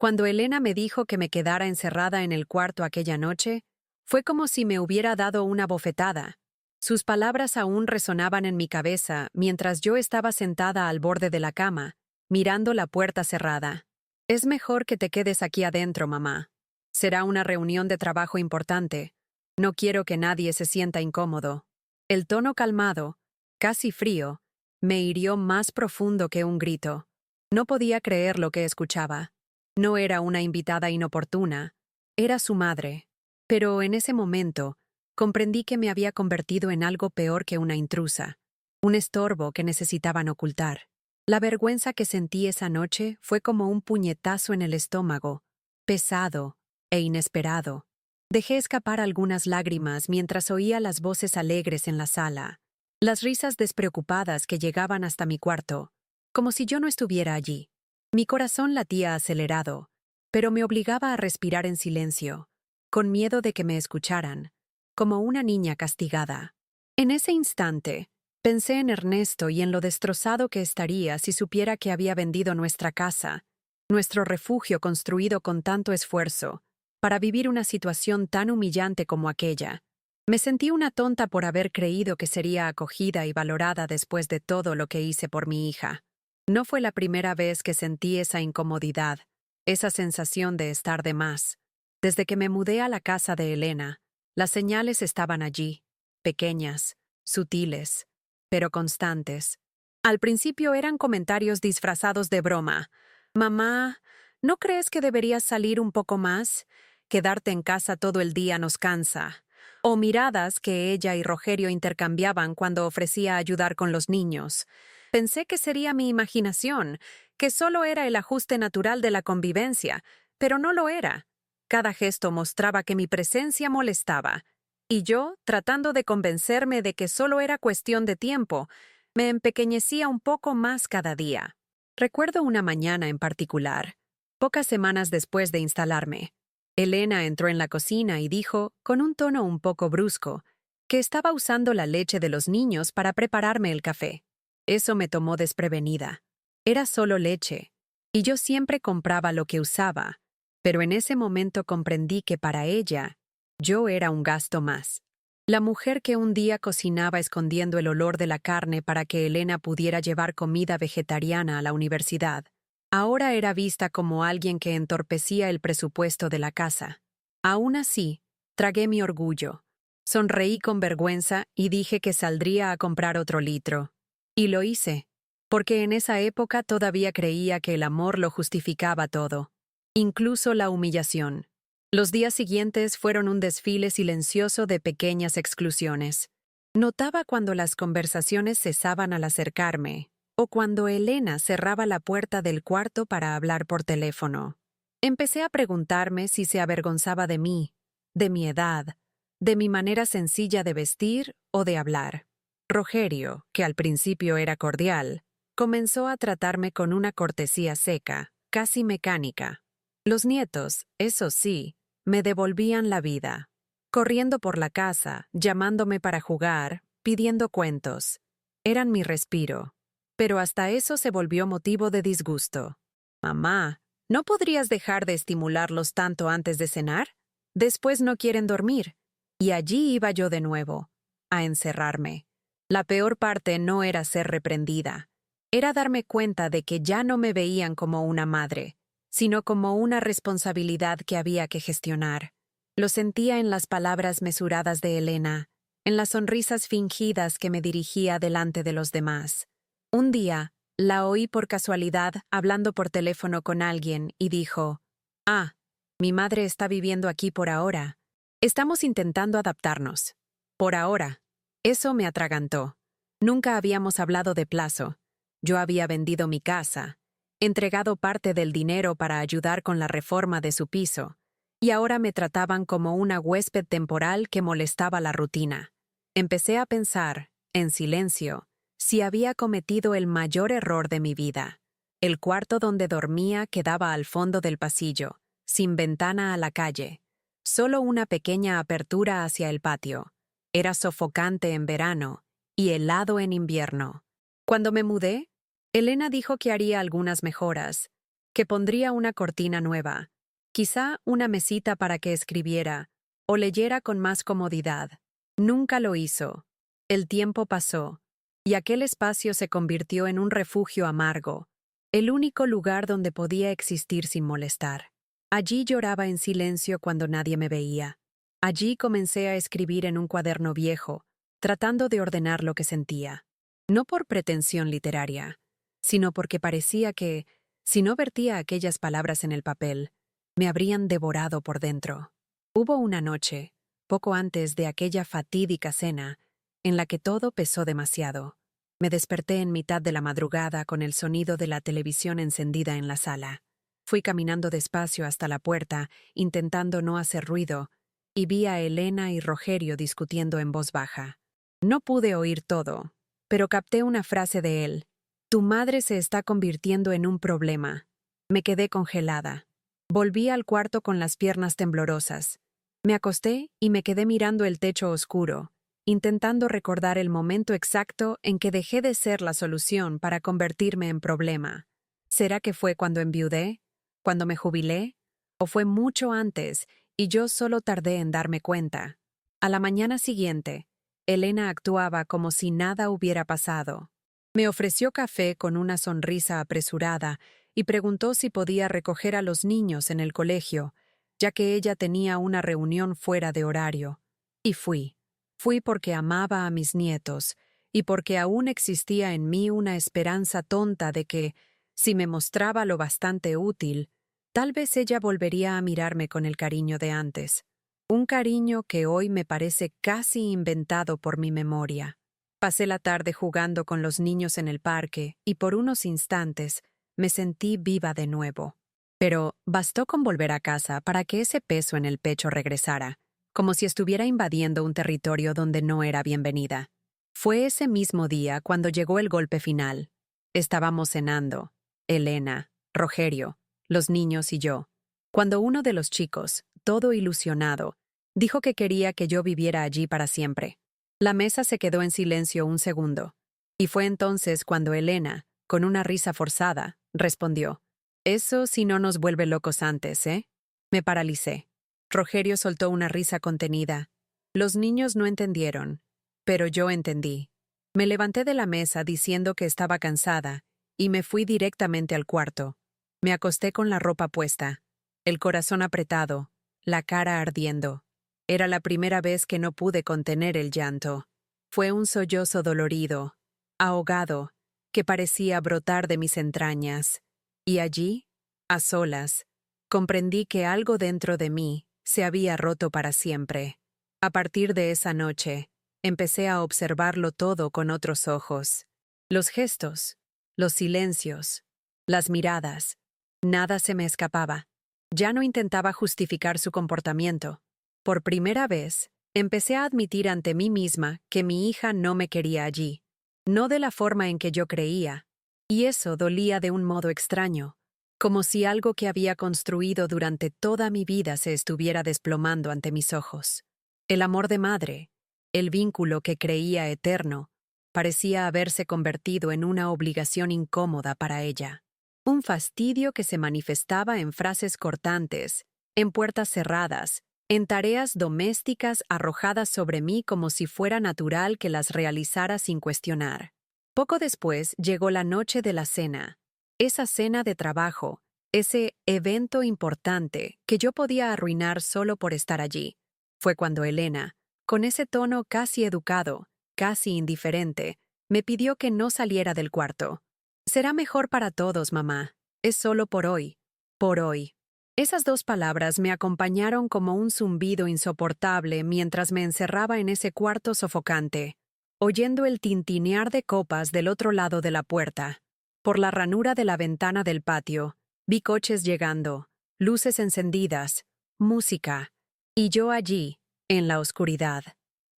Cuando Elena me dijo que me quedara encerrada en el cuarto aquella noche, fue como si me hubiera dado una bofetada. Sus palabras aún resonaban en mi cabeza mientras yo estaba sentada al borde de la cama, mirando la puerta cerrada. Es mejor que te quedes aquí adentro, mamá. Será una reunión de trabajo importante. No quiero que nadie se sienta incómodo. El tono calmado, casi frío, me hirió más profundo que un grito. No podía creer lo que escuchaba. No era una invitada inoportuna, era su madre. Pero en ese momento, comprendí que me había convertido en algo peor que una intrusa, un estorbo que necesitaban ocultar. La vergüenza que sentí esa noche fue como un puñetazo en el estómago, pesado e inesperado. Dejé escapar algunas lágrimas mientras oía las voces alegres en la sala, las risas despreocupadas que llegaban hasta mi cuarto, como si yo no estuviera allí. Mi corazón latía acelerado, pero me obligaba a respirar en silencio, con miedo de que me escucharan, como una niña castigada. En ese instante, pensé en Ernesto y en lo destrozado que estaría si supiera que había vendido nuestra casa, nuestro refugio construido con tanto esfuerzo, para vivir una situación tan humillante como aquella. Me sentí una tonta por haber creído que sería acogida y valorada después de todo lo que hice por mi hija. No fue la primera vez que sentí esa incomodidad, esa sensación de estar de más. Desde que me mudé a la casa de Elena, las señales estaban allí, pequeñas, sutiles, pero constantes. Al principio eran comentarios disfrazados de broma. Mamá, ¿no crees que deberías salir un poco más? Quedarte en casa todo el día nos cansa. O miradas que ella y Rogerio intercambiaban cuando ofrecía ayudar con los niños. Pensé que sería mi imaginación, que solo era el ajuste natural de la convivencia, pero no lo era. Cada gesto mostraba que mi presencia molestaba, y yo, tratando de convencerme de que solo era cuestión de tiempo, me empequeñecía un poco más cada día. Recuerdo una mañana en particular, pocas semanas después de instalarme. Elena entró en la cocina y dijo, con un tono un poco brusco, que estaba usando la leche de los niños para prepararme el café. Eso me tomó desprevenida. Era solo leche, y yo siempre compraba lo que usaba, pero en ese momento comprendí que para ella, yo era un gasto más. La mujer que un día cocinaba escondiendo el olor de la carne para que Elena pudiera llevar comida vegetariana a la universidad, ahora era vista como alguien que entorpecía el presupuesto de la casa. Aún así, tragué mi orgullo. Sonreí con vergüenza y dije que saldría a comprar otro litro. Y lo hice, porque en esa época todavía creía que el amor lo justificaba todo, incluso la humillación. Los días siguientes fueron un desfile silencioso de pequeñas exclusiones. Notaba cuando las conversaciones cesaban al acercarme, o cuando Elena cerraba la puerta del cuarto para hablar por teléfono. Empecé a preguntarme si se avergonzaba de mí, de mi edad, de mi manera sencilla de vestir o de hablar. Rogerio, que al principio era cordial, comenzó a tratarme con una cortesía seca, casi mecánica. Los nietos, eso sí, me devolvían la vida, corriendo por la casa, llamándome para jugar, pidiendo cuentos. Eran mi respiro. Pero hasta eso se volvió motivo de disgusto. Mamá, ¿no podrías dejar de estimularlos tanto antes de cenar? Después no quieren dormir. Y allí iba yo de nuevo, a encerrarme. La peor parte no era ser reprendida. Era darme cuenta de que ya no me veían como una madre, sino como una responsabilidad que había que gestionar. Lo sentía en las palabras mesuradas de Elena, en las sonrisas fingidas que me dirigía delante de los demás. Un día, la oí por casualidad hablando por teléfono con alguien y dijo, «Ah, mi madre está viviendo aquí por ahora. Estamos intentando adaptarnos. Por ahora». Eso me atragantó. Nunca habíamos hablado de plazo. Yo había vendido mi casa, entregado parte del dinero para ayudar con la reforma de su piso, y ahora me trataban como una huésped temporal que molestaba la rutina. Empecé a pensar, en silencio, si había cometido el mayor error de mi vida. El cuarto donde dormía quedaba al fondo del pasillo, sin ventana a la calle, solo una pequeña apertura hacia el patio. Era sofocante en verano y helado en invierno. Cuando me mudé, Elena dijo que haría algunas mejoras, que pondría una cortina nueva, quizá una mesita para que escribiera o leyera con más comodidad. Nunca lo hizo. El tiempo pasó, y aquel espacio se convirtió en un refugio amargo, el único lugar donde podía existir sin molestar. Allí lloraba en silencio cuando nadie me veía. Allí comencé a escribir en un cuaderno viejo, tratando de ordenar lo que sentía. No por pretensión literaria, sino porque parecía que, si no vertía aquellas palabras en el papel, me habrían devorado por dentro. Hubo una noche, poco antes de aquella fatídica cena, en la que todo pesó demasiado. Me desperté en mitad de la madrugada con el sonido de la televisión encendida en la sala. Fui caminando despacio hasta la puerta, intentando no hacer ruido, y vi a Elena y Rogerio discutiendo en voz baja. No pude oír todo, pero capté una frase de él. Tu madre se está convirtiendo en un problema. Me quedé congelada. Volví al cuarto con las piernas temblorosas. Me acosté y me quedé mirando el techo oscuro, intentando recordar el momento exacto en que dejé de ser la solución para convertirme en problema. ¿Será que fue cuando enviudé? ¿Cuando me jubilé? ¿O fue mucho antes y yo solo tardé en darme cuenta? A la mañana siguiente, Elena actuaba como si nada hubiera pasado. Me ofreció café con una sonrisa apresurada y preguntó si podía recoger a los niños en el colegio, ya que ella tenía una reunión fuera de horario. Y fui. Fui porque amaba a mis nietos y porque aún existía en mí una esperanza tonta de que, si me mostraba lo bastante útil, tal vez ella volvería a mirarme con el cariño de antes. Un cariño que hoy me parece casi inventado por mi memoria. Pasé la tarde jugando con los niños en el parque y por unos instantes me sentí viva de nuevo. Pero bastó con volver a casa para que ese peso en el pecho regresara, como si estuviera invadiendo un territorio donde no era bienvenida. Fue ese mismo día cuando llegó el golpe final. Estábamos cenando, Elena, Rogerio, los niños y yo, cuando uno de los chicos, todo ilusionado, dijo que quería que yo viviera allí para siempre. La mesa se quedó en silencio un segundo, y fue entonces cuando Elena, con una risa forzada, respondió: «Eso si no nos vuelve locos antes, ¿eh?» Me paralicé. Rogerio soltó una risa contenida. Los niños no entendieron, pero yo entendí. Me levanté de la mesa diciendo que estaba cansada, y me fui directamente al cuarto. Me acosté con la ropa puesta, el corazón apretado, la cara ardiendo. Era la primera vez que no pude contener el llanto. Fue un sollozo dolorido, ahogado, que parecía brotar de mis entrañas. Y allí, a solas, comprendí que algo dentro de mí se había roto para siempre. A partir de esa noche, empecé a observarlo todo con otros ojos. Los gestos, los silencios, las miradas, nada se me escapaba. Ya no intentaba justificar su comportamiento. Por primera vez, empecé a admitir ante mí misma que mi hija no me quería allí, no de la forma en que yo creía, y eso dolía de un modo extraño, como si algo que había construido durante toda mi vida se estuviera desplomando ante mis ojos. El amor de madre, el vínculo que creía eterno, parecía haberse convertido en una obligación incómoda para ella. Un fastidio que se manifestaba en frases cortantes, en puertas cerradas, en tareas domésticas arrojadas sobre mí como si fuera natural que las realizara sin cuestionar. Poco después llegó la noche de la cena, esa cena de trabajo, ese evento importante que yo podía arruinar solo por estar allí. Fue cuando Elena, con ese tono casi educado, casi indiferente, me pidió que no saliera del cuarto. «Será mejor para todos, mamá. Es solo por hoy. Por hoy». Esas dos palabras me acompañaron como un zumbido insoportable mientras me encerraba en ese cuarto sofocante, oyendo el tintinear de copas del otro lado de la puerta. Por la ranura de la ventana del patio, vi coches llegando, luces encendidas, música, y yo allí, en la oscuridad.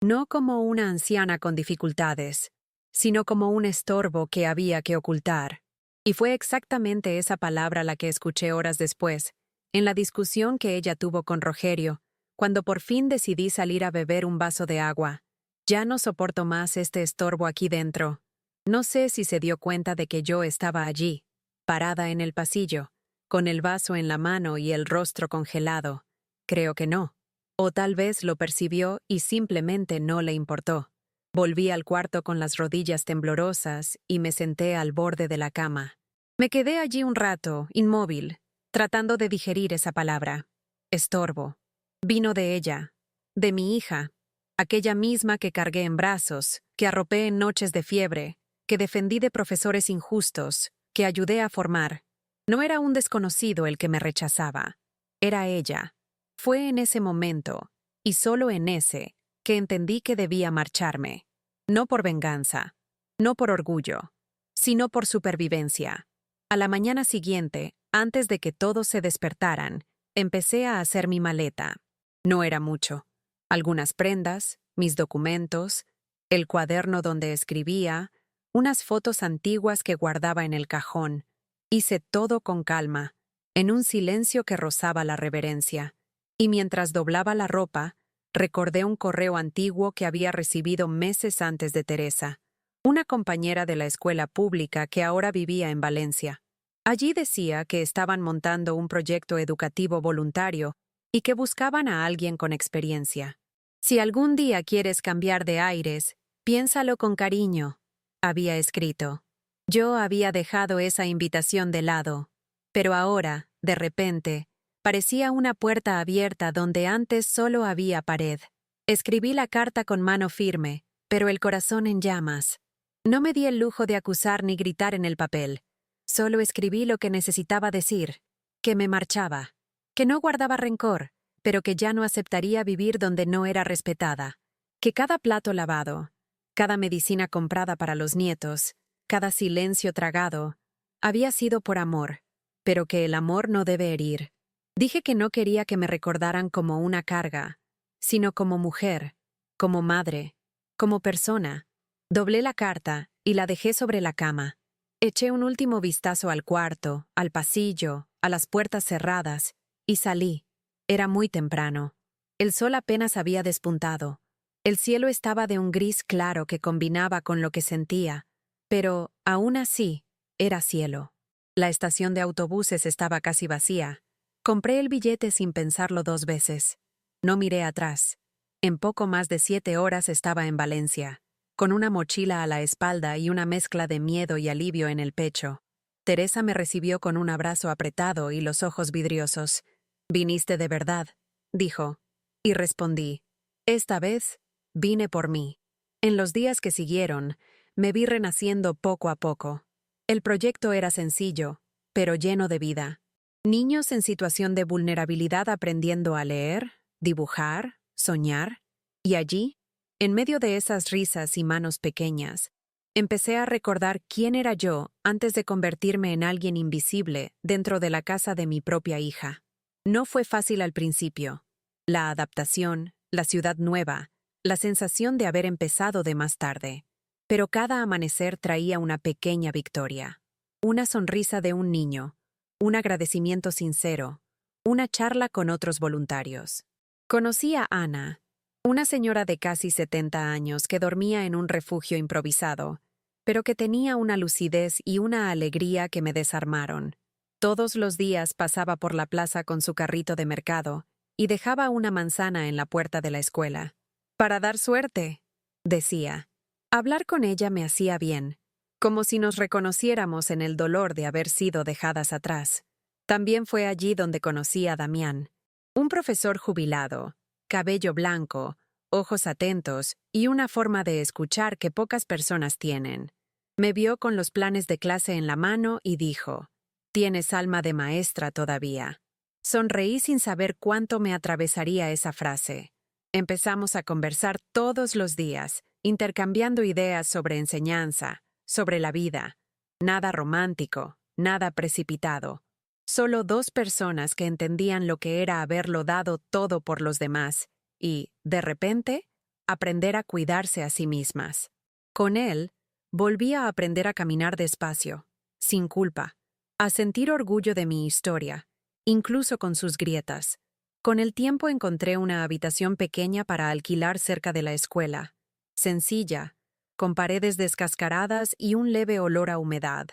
No como una anciana con dificultades, sino como un estorbo que había que ocultar. Y fue exactamente esa palabra la que escuché horas después, en la discusión que ella tuvo con Rogerio, cuando por fin decidí salir a beber un vaso de agua. Ya no soporto más este estorbo aquí dentro. No sé si se dio cuenta de que yo estaba allí, parada en el pasillo, con el vaso en la mano y el rostro congelado. Creo que no. O tal vez lo percibió y simplemente no le importó. Volví al cuarto con las rodillas temblorosas y me senté al borde de la cama. Me quedé allí un rato, inmóvil, tratando de digerir esa palabra. Estorbo. Vino de ella, de mi hija, aquella misma que cargué en brazos, que arropé en noches de fiebre, que defendí de profesores injustos, que ayudé a formar. No era un desconocido el que me rechazaba. Era ella. Fue en ese momento, y solo en ese, que entendí que debía marcharme. No por venganza, no por orgullo, sino por supervivencia. A la mañana siguiente, antes de que todos se despertaran, empecé a hacer mi maleta. No era mucho. Algunas prendas, mis documentos, el cuaderno donde escribía, unas fotos antiguas que guardaba en el cajón. Hice todo con calma, en un silencio que rozaba la reverencia. Y mientras doblaba la ropa, recordé un correo antiguo que había recibido meses antes de Teresa, una compañera de la escuela pública que ahora vivía en Valencia. Allí decía que estaban montando un proyecto educativo voluntario y que buscaban a alguien con experiencia. Si algún día quieres cambiar de aires, piénsalo con cariño, había escrito. Yo había dejado esa invitación de lado, pero ahora, de repente, parecía una puerta abierta donde antes solo había pared. Escribí la carta con mano firme, pero el corazón en llamas. No me di el lujo de acusar ni gritar en el papel. Solo escribí lo que necesitaba decir, que me marchaba, que no guardaba rencor, pero que ya no aceptaría vivir donde no era respetada, que cada plato lavado, cada medicina comprada para los nietos, cada silencio tragado, había sido por amor, pero que el amor no debe herir. Dije que no quería que me recordaran como una carga, sino como mujer, como madre, como persona. Doblé la carta y la dejé sobre la cama. Eché un último vistazo al cuarto, al pasillo, a las puertas cerradas, y salí. Era muy temprano. El sol apenas había despuntado. El cielo estaba de un gris claro que combinaba con lo que sentía, pero, aún así, era cielo. La estación de autobuses estaba casi vacía. Compré el billete sin pensarlo 2 veces. No miré atrás. En poco más de 7 horas estaba en Valencia, con una mochila a la espalda y una mezcla de miedo y alivio en el pecho. Teresa me recibió con un abrazo apretado y los ojos vidriosos. «¿Viniste de verdad?», dijo. Y respondí. «Esta vez, vine por mí». En los días que siguieron, me vi renaciendo poco a poco. El proyecto era sencillo, pero lleno de vida. Niños en situación de vulnerabilidad aprendiendo a leer, dibujar, soñar. Y allí, en medio de esas risas y manos pequeñas, empecé a recordar quién era yo antes de convertirme en alguien invisible dentro de la casa de mi propia hija. No fue fácil al principio. La adaptación, la ciudad nueva, la sensación de haber empezado de más tarde. Pero cada amanecer traía una pequeña victoria. Una sonrisa de un niño, un agradecimiento sincero, una charla con otros voluntarios. Conocí a Ana, una señora de casi 70 años que dormía en un refugio improvisado, pero que tenía una lucidez y una alegría que me desarmaron. Todos los días pasaba por la plaza con su carrito de mercado y dejaba una manzana en la puerta de la escuela. «Para dar suerte», decía. Hablar con ella me hacía bien, como si nos reconociéramos en el dolor de haber sido dejadas atrás. También fue allí donde conocí a Damián, un profesor jubilado, cabello blanco, ojos atentos y una forma de escuchar que pocas personas tienen. Me vio con los planes de clase en la mano y dijo: «Tienes alma de maestra todavía». Sonreí sin saber cuánto me atravesaría esa frase. Empezamos a conversar todos los días, intercambiando ideas sobre enseñanza, sobre la vida. Nada romántico, nada precipitado. Solo 2 personas que entendían lo que era haberlo dado todo por los demás y, de repente, aprender a cuidarse a sí mismas. Con él, volví a aprender a caminar despacio, sin culpa, a sentir orgullo de mi historia, incluso con sus grietas. Con el tiempo encontré una habitación pequeña para alquilar cerca de la escuela, sencilla, con paredes descascaradas y un leve olor a humedad,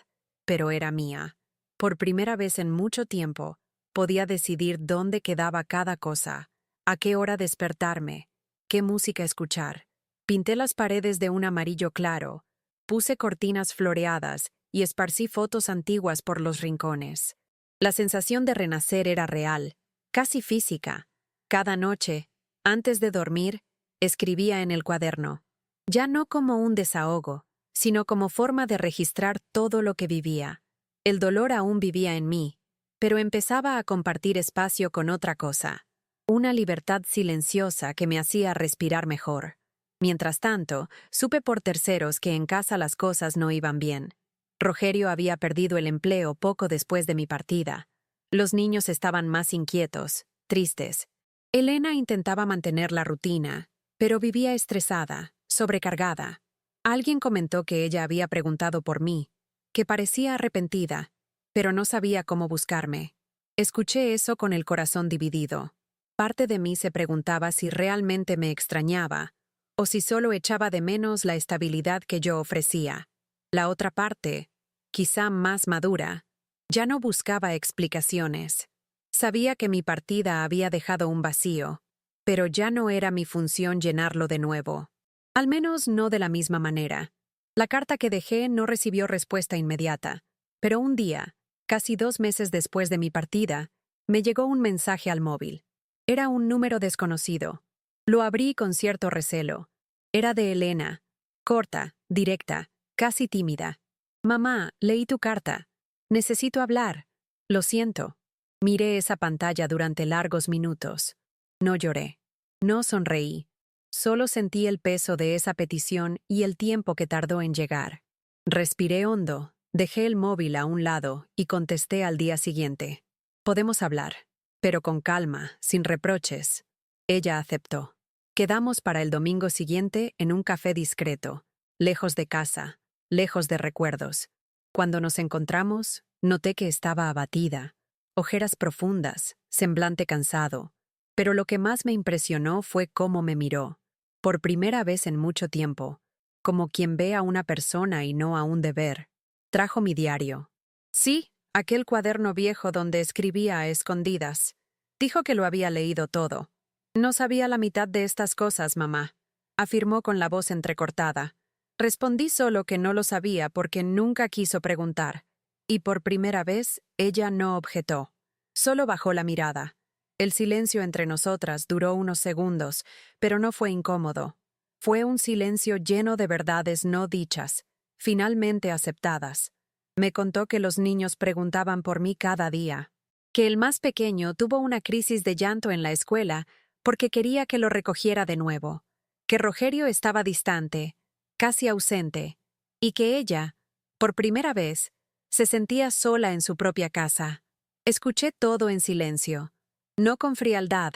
pero era mía. Por primera vez en mucho tiempo, podía decidir dónde quedaba cada cosa, a qué hora despertarme, qué música escuchar. Pinté las paredes de un amarillo claro, puse cortinas floreadas y esparcí fotos antiguas por los rincones. La sensación de renacer era real, casi física. Cada noche, antes de dormir, escribía en el cuaderno, ya no como un desahogo, sino como forma de registrar todo lo que vivía. El dolor aún vivía en mí, pero empezaba a compartir espacio con otra cosa, una libertad silenciosa que me hacía respirar mejor. Mientras tanto, supe por terceros que en casa las cosas no iban bien. Rogerio había perdido el empleo poco después de mi partida. Los niños estaban más inquietos, tristes. Elena intentaba mantener la rutina, pero vivía estresada, sobrecargada. Alguien comentó que ella había preguntado por mí, que parecía arrepentida, pero no sabía cómo buscarme. Escuché eso con el corazón dividido. Parte de mí se preguntaba si realmente me extrañaba, o si solo echaba de menos la estabilidad que yo ofrecía. La otra parte, quizá más madura, ya no buscaba explicaciones. Sabía que mi partida había dejado un vacío, pero ya no era mi función llenarlo de nuevo. Al menos no de la misma manera. La carta que dejé no recibió respuesta inmediata, pero un día, casi 2 meses después de mi partida, me llegó un mensaje al móvil. Era un número desconocido. Lo abrí con cierto recelo. Era de Elena, corta, directa, casi tímida. Mamá, leí tu carta. Necesito hablar. Lo siento. Miré esa pantalla durante largos minutos. No lloré. No sonreí. Solo sentí el peso de esa petición y el tiempo que tardó en llegar. Respiré hondo, dejé el móvil a un lado y contesté al día siguiente. Podemos hablar, pero con calma, sin reproches. Ella aceptó. Quedamos para el domingo siguiente en un café discreto, lejos de casa, lejos de recuerdos. Cuando nos encontramos, noté que estaba abatida, ojeras profundas, semblante cansado. Pero lo que más me impresionó fue cómo me miró, por primera vez en mucho tiempo, como quien ve a una persona y no a un deber. Trajo mi diario. Sí, aquel cuaderno viejo donde escribía a escondidas. Dijo que lo había leído todo. No sabía la mitad de estas cosas, mamá, afirmó con la voz entrecortada. Respondí solo que no lo sabía porque nunca quiso preguntar. Y por primera vez, ella no objetó. Solo bajó la mirada. El silencio entre nosotras duró unos segundos, pero no fue incómodo. Fue un silencio lleno de verdades no dichas, finalmente aceptadas. Me contó que los niños preguntaban por mí cada día, que el más pequeño tuvo una crisis de llanto en la escuela porque quería que lo recogiera de nuevo, que Rogerio estaba distante, casi ausente, y que ella, por primera vez, se sentía sola en su propia casa. Escuché todo en silencio, no con frialdad,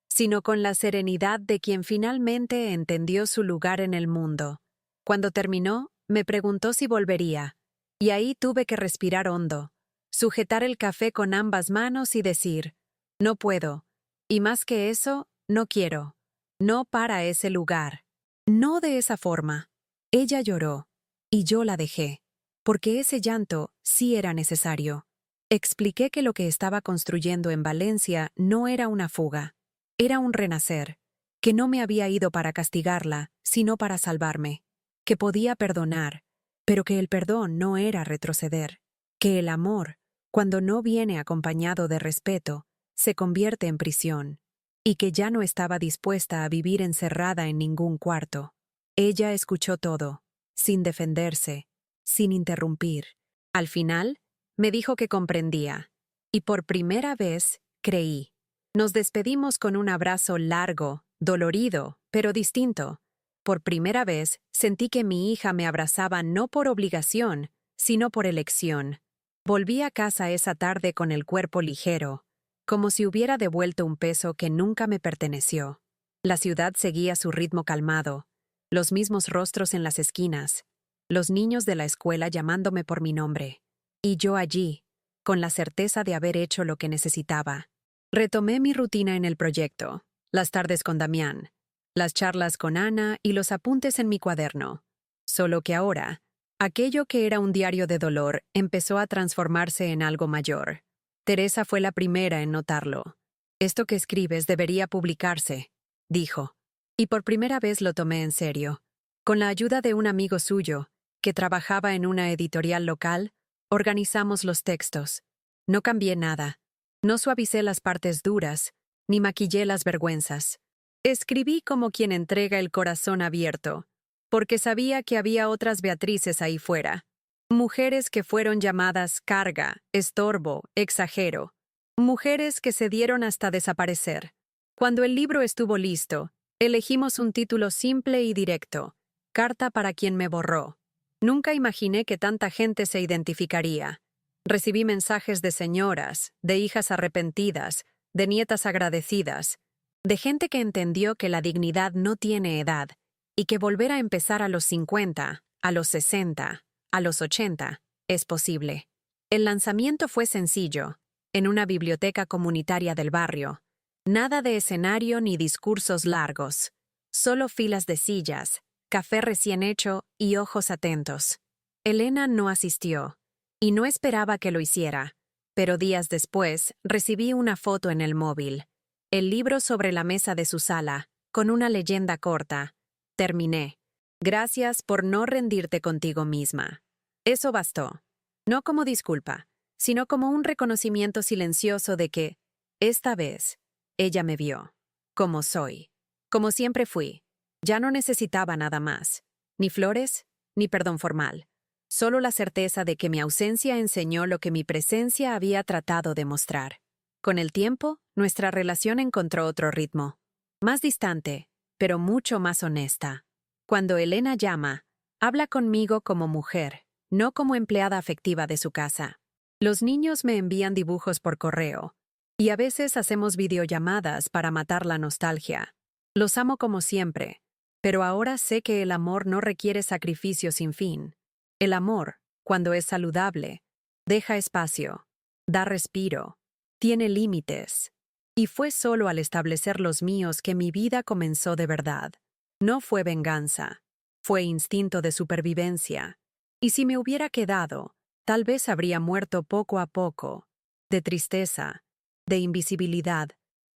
sino con la serenidad de quien finalmente entendió su lugar en el mundo. Cuando terminó, me preguntó si volvería, y ahí tuve que respirar hondo, sujetar el café con ambas manos y decir, no puedo, y más que eso, no quiero, no para ese lugar. No de esa forma. Ella lloró, y yo la dejé, porque ese llanto sí era necesario. Expliqué que lo que estaba construyendo en Valencia no era una fuga, era un renacer, que no me había ido para castigarla, sino para salvarme, que podía perdonar, pero que el perdón no era retroceder, que el amor, cuando no viene acompañado de respeto, se convierte en prisión, y que ya no estaba dispuesta a vivir encerrada en ningún cuarto. Ella escuchó todo, sin defenderse, sin interrumpir. Al final, me dijo que comprendía, y por primera vez creí. Nos despedimos con un abrazo largo, dolorido, pero distinto. Por primera vez sentí que mi hija me abrazaba no por obligación, sino por elección. Volví a casa esa tarde con el cuerpo ligero, como si hubiera devuelto un peso que nunca me perteneció. La ciudad seguía su ritmo calmado, los mismos rostros en las esquinas, los niños de la escuela llamándome por mi nombre. Y yo allí, con la certeza de haber hecho lo que necesitaba. Retomé mi rutina en el proyecto, las tardes con Damián, las charlas con Ana y los apuntes en mi cuaderno. Solo que ahora, Aquello que era un diario de dolor empezó a transformarse en algo mayor. Teresa fue la primera en notarlo. «Esto que escribes debería publicarse», dijo. Y por primera vez lo tomé en serio. Con la ayuda de un amigo suyo, que trabajaba en una editorial local, organizamos los textos. No cambié nada. No suavicé las partes duras, ni maquillé las vergüenzas. Escribí como quien entrega el corazón abierto, porque sabía que había otras Beatrices ahí fuera. Mujeres que fueron llamadas carga, estorbo, exagero. Mujeres que se dieron hasta desaparecer. Cuando el libro estuvo listo, elegimos un título simple y directo: Carta para quien me borró. Nunca imaginé que tanta gente se identificaría. Recibí mensajes de señoras, de hijas arrepentidas, de nietas agradecidas, de gente que entendió que la dignidad no tiene edad y que volver a empezar a los 50, a los 60, a los 80, es posible. El lanzamiento fue sencillo, en una biblioteca comunitaria del barrio. Nada de escenario ni discursos largos, solo filas de sillas, café recién hecho y ojos atentos. Elena no asistió, y no esperaba que lo hiciera, pero días después recibí una foto en el móvil. El libro sobre la mesa de su sala, con una leyenda corta: terminé. Gracias por no rendirte contigo misma. Eso bastó. No como disculpa, sino como un reconocimiento silencioso de que, esta vez, ella me vio, como soy, como siempre fui. Ya no necesitaba nada más, ni flores, ni perdón formal. Solo la certeza de que mi ausencia enseñó lo que mi presencia había tratado de mostrar. Con el tiempo, nuestra relación encontró otro ritmo. Más distante, pero mucho más honesta. Cuando Elena llama, habla conmigo como mujer, no como empleada afectiva de su casa. Los niños me envían dibujos por correo, y a veces hacemos videollamadas para matar la nostalgia. Los amo como siempre, pero ahora sé que el amor no requiere sacrificio sin fin. El amor, cuando es saludable, deja espacio, da respiro, tiene límites. Y fue solo al establecer los míos que mi vida comenzó de verdad. No fue venganza, fue instinto de supervivencia. Y si me hubiera quedado, tal vez habría muerto poco a poco, de tristeza, de invisibilidad,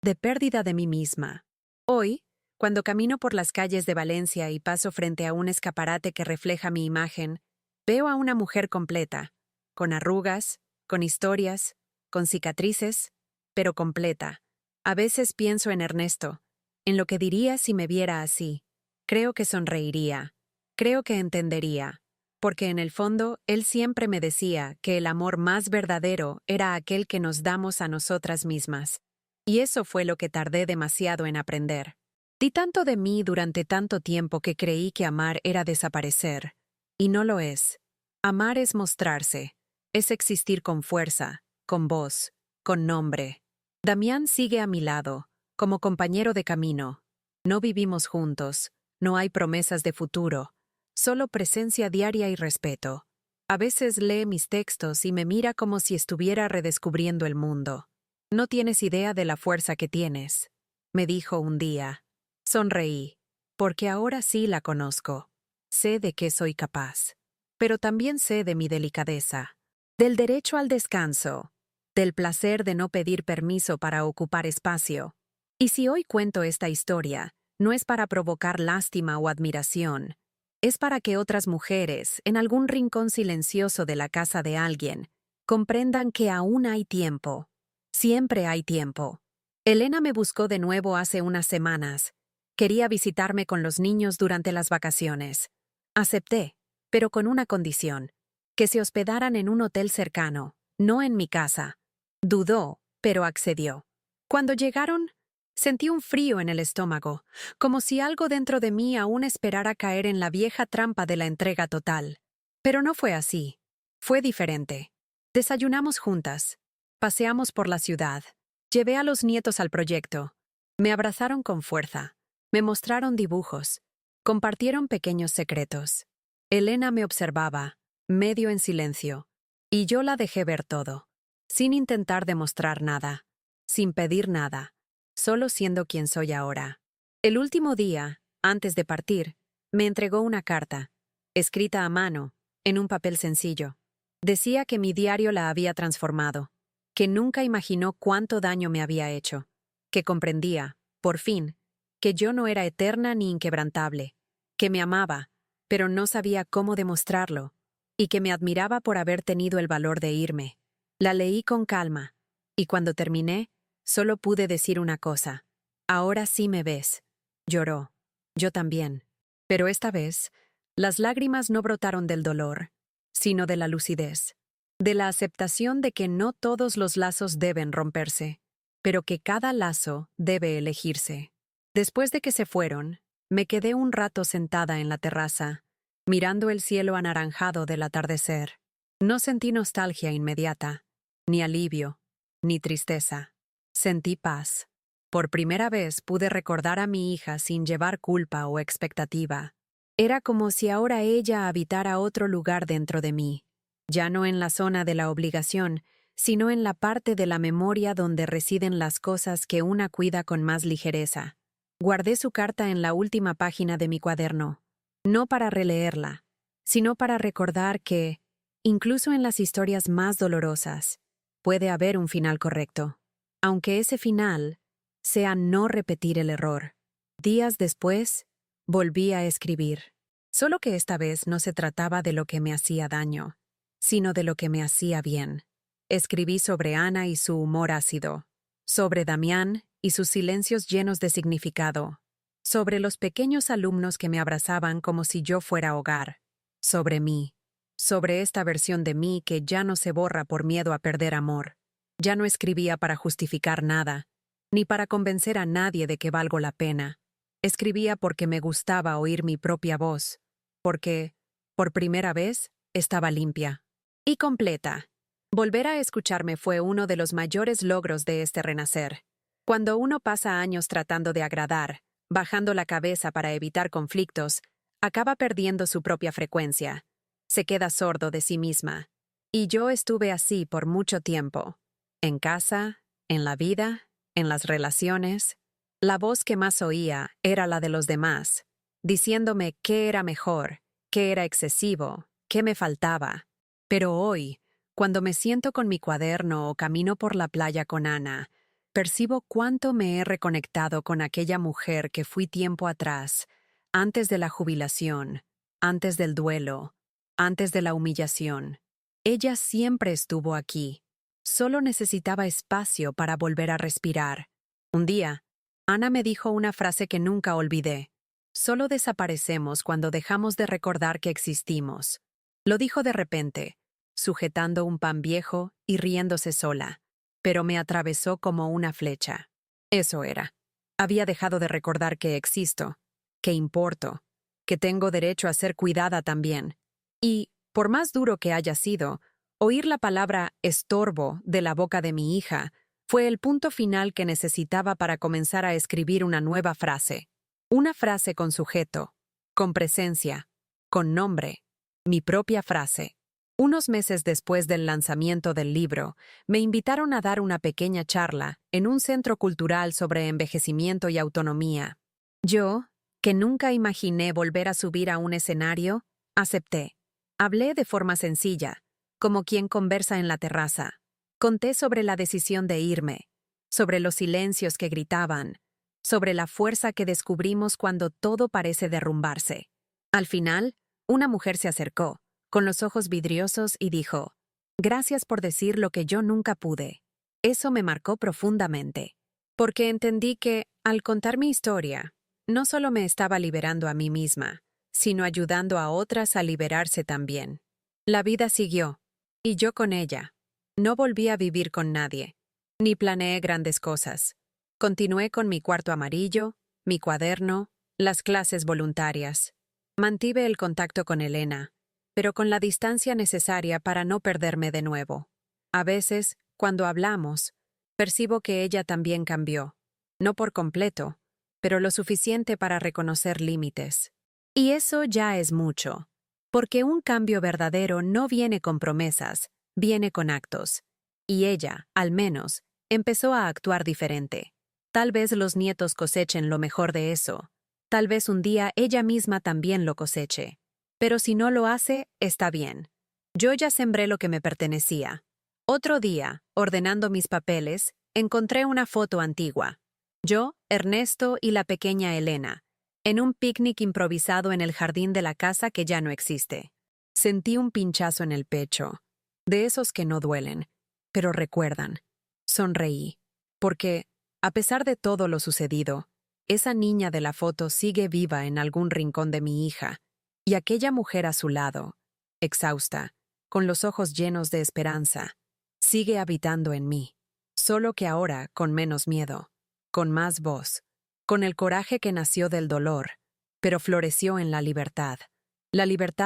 de pérdida de mí misma. Hoy, cuando camino por las calles de Valencia y paso frente a un escaparate que refleja mi imagen, veo a una mujer completa, con arrugas, con historias, con cicatrices, pero completa. A veces pienso en Ernesto, en lo que diría si me viera así. Creo que sonreiría, creo que entendería, porque en el fondo él siempre me decía que el amor más verdadero era aquel que nos damos a nosotras mismas. Y eso fue lo que tardé demasiado en aprender. Di tanto de mí durante tanto tiempo que creí que amar era desaparecer. Y no lo es. Amar es mostrarse, es existir con fuerza, con voz, con nombre. Damián sigue a mi lado, como compañero de camino. No vivimos juntos, no hay promesas de futuro, solo presencia diaria y respeto. A veces lee mis textos y me mira como si estuviera redescubriendo el mundo. No tienes idea de la fuerza que tienes, me dijo un día. Sonreí, porque ahora sí la conozco. Sé de qué soy capaz, pero también sé de mi delicadeza, del derecho al descanso, del placer de no pedir permiso para ocupar espacio. Y si hoy cuento esta historia, no es para provocar lástima o admiración, es para que otras mujeres, en algún rincón silencioso de la casa de alguien, comprendan que aún hay tiempo. Siempre hay tiempo. Elena me buscó de nuevo hace unas semanas. Quería visitarme con los niños durante las vacaciones. Acepté, pero con una condición: que se hospedaran en un hotel cercano, no en mi casa. Dudó, pero accedió. Cuando llegaron, sentí un frío en el estómago, como si algo dentro de mí aún esperara caer en la vieja trampa de la entrega total. Pero no fue así. Fue diferente. Desayunamos juntas. Paseamos por la ciudad. Llevé a los nietos al proyecto. Me abrazaron con fuerza. Me mostraron dibujos. Compartieron pequeños secretos. Elena me observaba, medio en silencio, y yo la dejé ver todo, sin intentar demostrar nada, sin pedir nada, solo siendo quien soy ahora. El último día, antes de partir, me entregó una carta, escrita a mano, en un papel sencillo. Decía que mi diario la había transformado, que nunca imaginó cuánto daño me había hecho, que comprendía, por fin, que yo no era eterna ni inquebrantable, que me amaba, pero no sabía cómo demostrarlo, y que me admiraba por haber tenido el valor de irme. La leí con calma, y cuando terminé, solo pude decir una cosa: ahora sí me ves. Lloró. Yo también. Pero esta vez, las lágrimas no brotaron del dolor, sino de la lucidez, de la aceptación de que no todos los lazos deben romperse, pero que cada lazo debe elegirse. Después de que se fueron, me quedé un rato sentada en la terraza, mirando el cielo anaranjado del atardecer. No sentí nostalgia inmediata, ni alivio, ni tristeza. Sentí paz. Por primera vez pude recordar a mi hija sin llevar culpa o expectativa. Era como si ahora ella habitara otro lugar dentro de mí, ya no en la zona de la obligación, sino en la parte de la memoria donde residen las cosas que una cuida con más ligereza. Guardé su carta en la última página de mi cuaderno, no para releerla, sino para recordar que, incluso en las historias más dolorosas, puede haber un final correcto, aunque ese final sea no repetir el error. Días después, volví a escribir, solo que esta vez no se trataba de lo que me hacía daño, sino de lo que me hacía bien. Escribí sobre Ana y su humor ácido, sobre Damián y sus silencios llenos de significado, sobre los pequeños alumnos que me abrazaban como si yo fuera hogar, sobre mí, sobre esta versión de mí que ya no se borra por miedo a perder amor. Ya no escribía para justificar nada, ni para convencer a nadie de que valgo la pena. Escribía porque me gustaba oír mi propia voz, porque, por primera vez, estaba limpia y completa. Volver a escucharme fue uno de los mayores logros de este renacer. Cuando uno pasa años tratando de agradar, bajando la cabeza para evitar conflictos, acaba perdiendo su propia frecuencia. Se queda sordo de sí misma. Y yo estuve así por mucho tiempo. En casa, en la vida, en las relaciones. La voz que más oía era la de los demás, diciéndome qué era mejor, qué era excesivo, qué me faltaba. Pero hoy, cuando me siento con mi cuaderno o camino por la playa con Ana, percibo cuánto me he reconectado con aquella mujer que fui tiempo atrás, antes de la jubilación, antes del duelo, antes de la humillación. Ella siempre estuvo aquí. Solo necesitaba espacio para volver a respirar. Un día, Ana me dijo una frase que nunca olvidé. Solo desaparecemos cuando dejamos de recordar que existimos. Lo dijo de repente, sujetando un pan viejo y riéndose sola, pero me atravesó como una flecha. Eso era. Había dejado de recordar que existo, que importo, que tengo derecho a ser cuidada también. Y, por más duro que haya sido, oír la palabra estorbo de la boca de mi hija fue el punto final que necesitaba para comenzar a escribir una nueva frase. Una frase con sujeto, con presencia, con nombre, mi propia frase. Unos meses después del lanzamiento del libro, me invitaron a dar una pequeña charla en un centro cultural sobre envejecimiento y autonomía. Yo, que nunca imaginé volver a subir a un escenario, acepté. Hablé de forma sencilla, como quien conversa en la terraza. Conté sobre la decisión de irme, sobre los silencios que gritaban, sobre la fuerza que descubrimos cuando todo parece derrumbarse. Al final, una mujer se acercó, con los ojos vidriosos, y dijo: «Gracias por decir lo que yo nunca pude». Eso me marcó profundamente, porque entendí que, al contar mi historia, no solo me estaba liberando a mí misma, sino ayudando a otras a liberarse también. La vida siguió, y yo con ella. No volví a vivir con nadie, ni planeé grandes cosas. Continué con mi cuarto amarillo, mi cuaderno, las clases voluntarias. Mantuve el contacto con Elena, pero con la distancia necesaria para no perderme de nuevo. A veces, cuando hablamos, percibo que ella también cambió. No por completo, pero lo suficiente para reconocer límites. Y eso ya es mucho, porque un cambio verdadero no viene con promesas, viene con actos. Y ella, al menos, empezó a actuar diferente. Tal vez los nietos cosechen lo mejor de eso. Tal vez un día ella misma también lo coseche. Pero si no lo hace, está bien. Yo ya sembré lo que me pertenecía. Otro día, ordenando mis papeles, encontré una foto antigua. Yo, Ernesto y la pequeña Elena, en un picnic improvisado en el jardín de la casa que ya no existe. Sentí un pinchazo en el pecho, de esos que no duelen, pero recuerdan. Sonreí, porque, a pesar de todo lo sucedido, esa niña de la foto sigue viva en algún rincón de mi hija, y aquella mujer a su lado, exhausta, con los ojos llenos de esperanza, sigue habitando en mí, solo que ahora con menos miedo, con más voz, con el coraje que nació del dolor, pero floreció en la libertad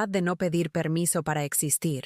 de no pedir permiso para existir,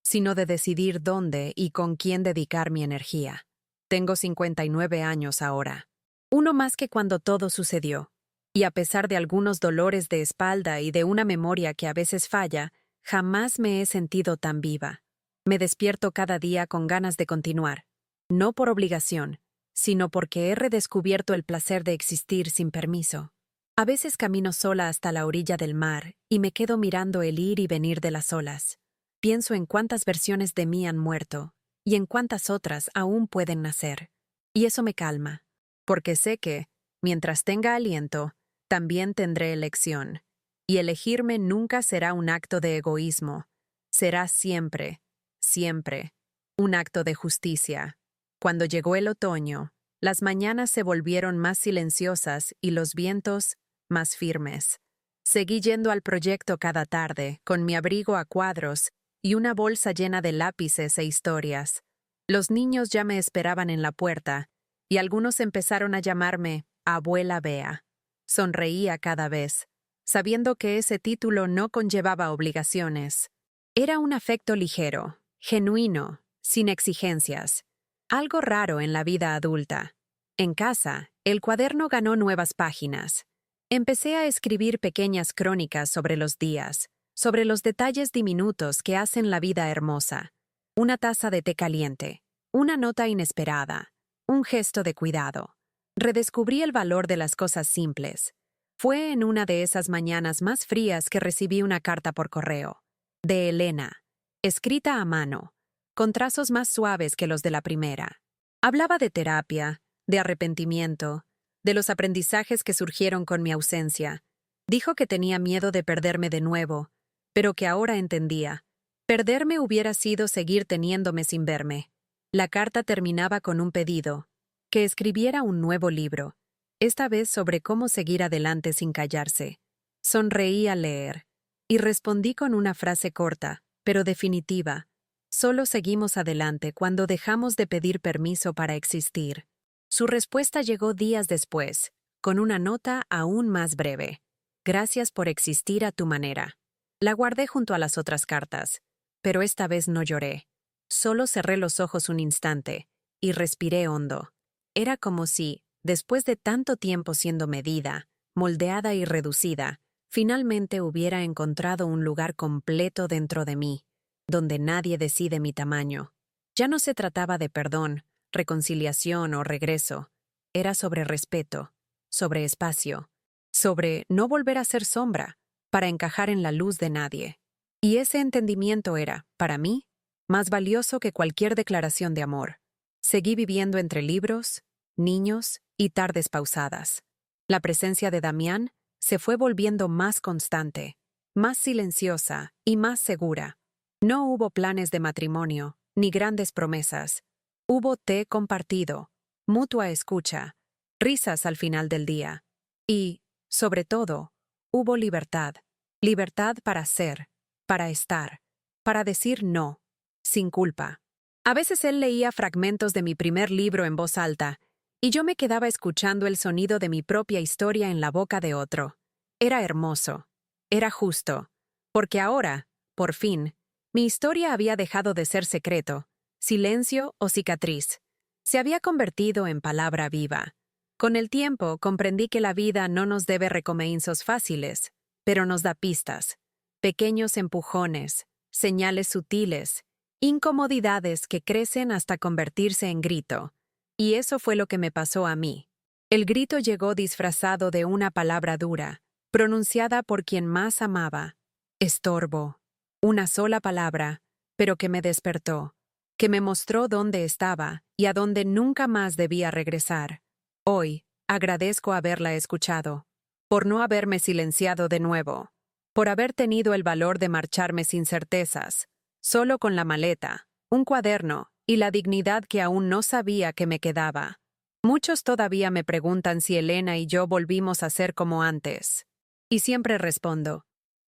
sino de decidir dónde y con quién dedicar mi energía. Tengo 59 años ahora, uno más que cuando todo sucedió, y a pesar de algunos dolores de espalda y de una memoria que a veces falla, jamás me he sentido tan viva. Me despierto cada día con ganas de continuar, no por obligación, sino porque he redescubierto el placer de existir sin permiso. A veces camino sola hasta la orilla del mar y me quedo mirando el ir y venir de las olas. Pienso en cuántas versiones de mí han muerto y en cuántas otras aún pueden nacer. Y eso me calma, porque sé que, mientras tenga aliento, también tendré elección. Y elegirme nunca será un acto de egoísmo. Será siempre, siempre, un acto de justicia. Cuando llegó el otoño, las mañanas se volvieron más silenciosas y los vientos más firmes. Seguí yendo al proyecto cada tarde, con mi abrigo a cuadros y una bolsa llena de lápices e historias. Los niños ya me esperaban en la puerta, y algunos empezaron a llamarme Abuela Bea. Sonreía cada vez, sabiendo que ese título no conllevaba obligaciones. Era un afecto ligero, genuino, sin exigencias. Algo raro en la vida adulta. En casa, el cuaderno ganó nuevas páginas. Empecé a escribir pequeñas crónicas sobre los días, sobre los detalles diminutos que hacen la vida hermosa. Una taza de té caliente, una nota inesperada, un gesto de cuidado. Redescubrí el valor de las cosas simples. Fue en una de esas mañanas más frías que recibí una carta por correo. De Elena, escrita a mano, con trazos más suaves que los de la primera. Hablaba de terapia, de arrepentimiento, de los aprendizajes que surgieron con mi ausencia. Dijo que tenía miedo de perderme de nuevo, pero que ahora entendía. Perderme hubiera sido seguir teniéndome sin verme. La carta terminaba con un pedido, que escribiera un nuevo libro, esta vez sobre cómo seguir adelante sin callarse. Sonreí al leer, y respondí con una frase corta, pero definitiva. Solo seguimos adelante cuando dejamos de pedir permiso para existir. Su respuesta llegó días después, con una nota aún más breve. Gracias por existir a tu manera. La guardé junto a las otras cartas, pero esta vez no lloré. Solo cerré los ojos un instante y respiré hondo. Era como si, después de tanto tiempo siendo medida, moldeada y reducida, finalmente hubiera encontrado un lugar completo dentro de mí, donde nadie decide mi tamaño. Ya no se trataba de perdón, reconciliación o regreso. Era sobre respeto, sobre espacio, sobre no volver a ser sombra, para encajar en la luz de nadie. Y ese entendimiento era, para mí, más valioso que cualquier declaración de amor. Seguí viviendo entre libros, niños y tardes pausadas. La presencia de Damián se fue volviendo más constante, más silenciosa y más segura. No hubo planes de matrimonio, ni grandes promesas. Hubo té compartido, mutua escucha, risas al final del día. Y, sobre todo, hubo libertad. Libertad para ser, para estar, para decir no, sin culpa. A veces él leía fragmentos de mi primer libro en voz alta, y yo me quedaba escuchando el sonido de mi propia historia en la boca de otro. Era hermoso. Era justo. Porque ahora, por fin, mi historia había dejado de ser secreto, silencio o cicatriz. Se había convertido en palabra viva. Con el tiempo comprendí que la vida no nos debe recompensas fáciles, pero nos da pistas, pequeños empujones, señales sutiles, incomodidades que crecen hasta convertirse en grito. Y eso fue lo que me pasó a mí. El grito llegó disfrazado de una palabra dura, pronunciada por quien más amaba. Estorbo. Una sola palabra, pero que me despertó, que me mostró dónde estaba y a dónde nunca más debía regresar. Hoy, agradezco haberla escuchado, por no haberme silenciado de nuevo, por haber tenido el valor de marcharme sin certezas, solo con la maleta, un cuaderno y la dignidad que aún no sabía que me quedaba. Muchos todavía me preguntan si Elena y yo volvimos a ser como antes. Y siempre respondo,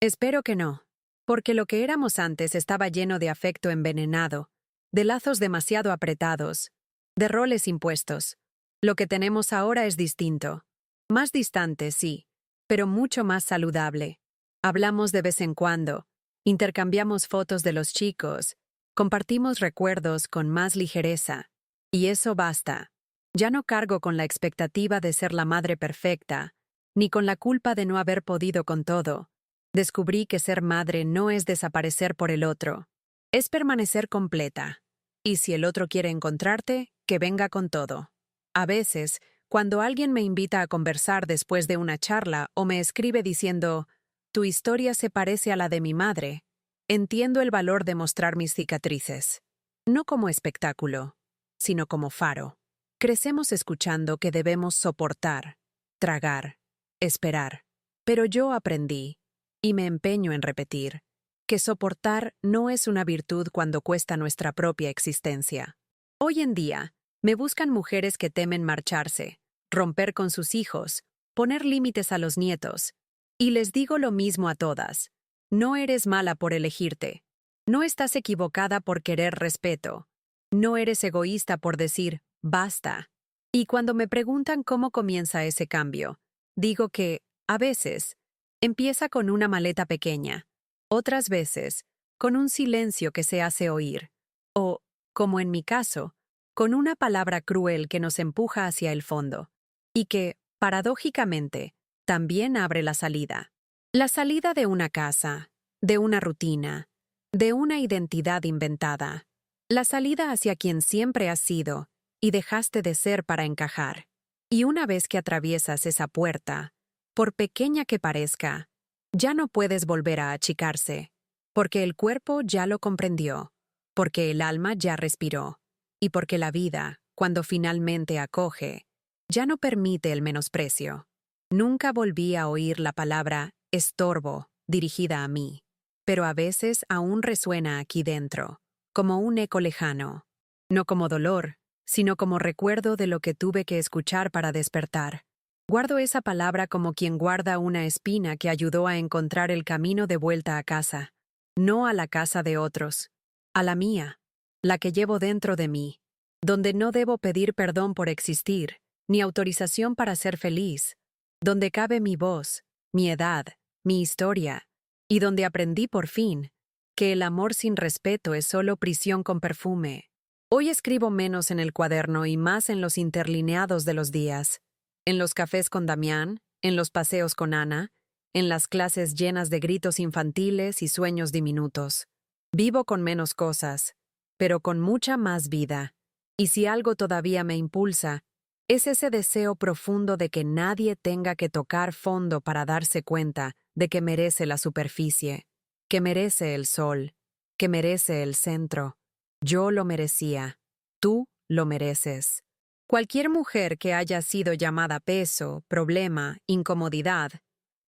espero que no, porque lo que éramos antes estaba lleno de afecto envenenado, de lazos demasiado apretados, de roles impuestos. Lo que tenemos ahora es distinto. Más distante, sí, pero mucho más saludable. Hablamos de vez en cuando, intercambiamos fotos de los chicos, compartimos recuerdos con más ligereza. Y eso basta. Ya no cargo con la expectativa de ser la madre perfecta, ni con la culpa de no haber podido con todo. Descubrí que ser madre no es desaparecer por el otro, es permanecer completa. Y si el otro quiere encontrarte, que venga con todo. A veces, cuando alguien me invita a conversar después de una charla o me escribe diciendo, tu historia se parece a la de mi madre, entiendo el valor de mostrar mis cicatrices. No como espectáculo, sino como faro. Crecemos escuchando que debemos soportar, tragar, esperar. Pero yo aprendí, y me empeño en repetir, que soportar no es una virtud cuando cuesta nuestra propia existencia. Hoy en día, me buscan mujeres que temen marcharse, romper con sus hijos, poner límites a los nietos. Y les digo lo mismo a todas. No eres mala por elegirte. No estás equivocada por querer respeto. No eres egoísta por decir, basta. Y cuando me preguntan cómo comienza ese cambio, digo que, a veces, empieza con una maleta pequeña. Otras veces, con un silencio que se hace oír. O, como en mi caso, con una palabra cruel que nos empuja hacia el fondo. Y que, paradójicamente, también abre la salida. La salida de una casa, de una rutina, de una identidad inventada. La salida hacia quien siempre has sido y dejaste de ser para encajar. Y una vez que atraviesas esa puerta, por pequeña que parezca, ya no puedes volver a achicarse, porque el cuerpo ya lo comprendió, porque el alma ya respiró, y porque la vida, cuando finalmente acoge, ya no permite el menosprecio. Nunca volví a oír la palabra estorbo dirigida a mí, pero a veces aún resuena aquí dentro, como un eco lejano, no como dolor, sino como recuerdo de lo que tuve que escuchar para despertar. Guardo esa palabra como quien guarda una espina que ayudó a encontrar el camino de vuelta a casa, no a la casa de otros, a la mía, la que llevo dentro de mí, donde no debo pedir perdón por existir, ni autorización para ser feliz, donde cabe mi voz, mi edad, mi historia, y donde aprendí por fin que el amor sin respeto es solo prisión con perfume. Hoy escribo menos en el cuaderno y más en los interlineados de los días, en los cafés con Damián, en los paseos con Ana, en las clases llenas de gritos infantiles y sueños diminutos. Vivo con menos cosas, pero con mucha más vida. Y si algo todavía me impulsa, es ese deseo profundo de que nadie tenga que tocar fondo para darse cuenta de que merece la superficie, que merece el sol, que merece el centro. Yo lo merecía. Tú lo mereces. Cualquier mujer que haya sido llamada peso, problema, incomodidad,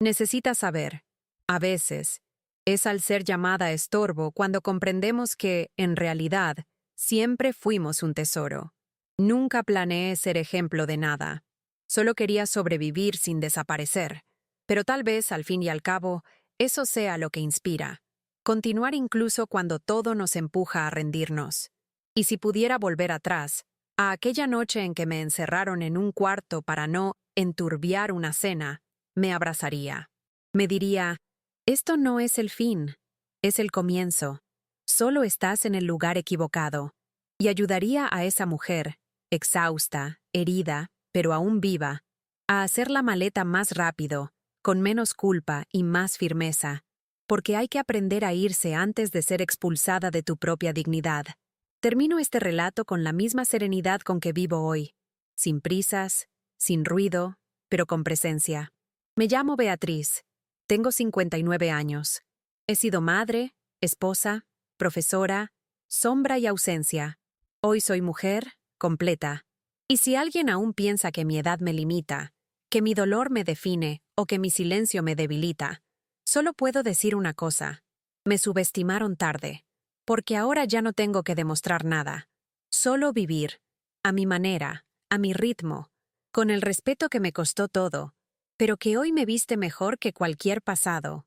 necesita saber, a veces, es al ser llamada estorbo cuando comprendemos que, en realidad, siempre fuimos un tesoro. Nunca planeé ser ejemplo de nada. Solo quería sobrevivir sin desaparecer. Pero tal vez, al fin y al cabo, eso sea lo que inspira. Continuar incluso cuando todo nos empuja a rendirnos. Y si pudiera volver atrás, a aquella noche en que me encerraron en un cuarto para no enturbiar una cena, me abrazaría. Me diría, esto no es el fin, es el comienzo. Solo estás en el lugar equivocado. Y ayudaría a esa mujer, exhausta, herida, pero aún viva, a hacer la maleta más rápido, con menos culpa y más firmeza, porque hay que aprender a irse antes de ser expulsada de tu propia dignidad. Termino este relato con la misma serenidad con que vivo hoy, sin prisas, sin ruido, pero con presencia. Me llamo Beatriz, tengo 59 años. He sido madre, esposa, profesora, sombra y ausencia. Hoy soy mujer, completa. Y si alguien aún piensa que mi edad me limita, que mi dolor me define o que mi silencio me debilita, solo puedo decir una cosa. Me subestimaron tarde, porque ahora ya no tengo que demostrar nada. Solo vivir, a mi manera, a mi ritmo, con el respeto que me costó todo, pero que hoy me viste mejor que cualquier pasado.